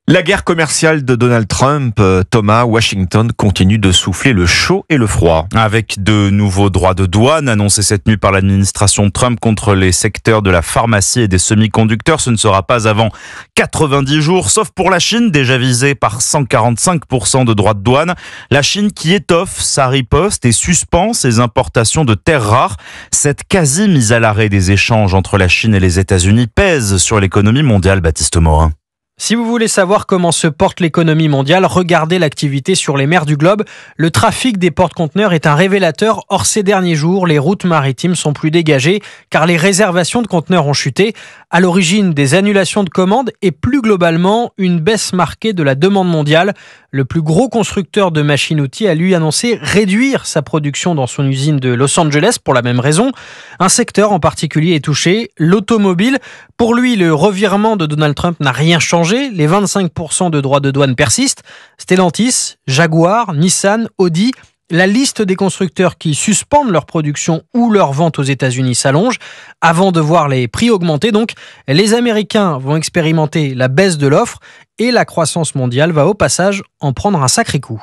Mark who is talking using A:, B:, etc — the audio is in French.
A: La guerre commerciale de Donald Trump, Thomas, Washington continue de souffler le chaud et le froid.
B: Avec de nouveaux droits de douane annoncés cette nuit par l'administration Trump contre les secteurs de la pharmacie et des semi-conducteurs, ce ne sera pas avant 90 jours, sauf pour la Chine, déjà visée par 145% de droits de douane. La Chine qui étoffe sa riposte et suspend ses importations de terres rares. Cette quasi mise à l'arrêt des échanges entre la Chine et les États-Unis pèse sur l'économie mondiale, Baptiste Morin.
C: Si vous voulez savoir comment se porte l'économie mondiale, regardez l'activité sur les mers du globe. Le trafic des porte-conteneurs est un révélateur. Or, ces derniers jours, les routes maritimes sont plus dégagées car les réservations de conteneurs ont chuté. À l'origine des annulations de commandes et plus globalement, une baisse marquée de la demande mondiale. Le plus gros constructeur de machines-outils a lui annoncé réduire sa production dans son usine de Los Angeles pour la même raison. Un secteur en particulier est touché, l'automobile. Pour lui, le revirement de Donald Trump n'a rien changé. Les 25% de droits de douane persistent. Stellantis, Jaguar, Nissan, Audi, la liste des constructeurs qui suspendent leur production ou leur vente aux États-Unis s'allonge. Avant de voir les prix augmenter, donc, les Américains vont expérimenter la baisse de l'offre et la croissance mondiale va au passage en prendre un sacré coup.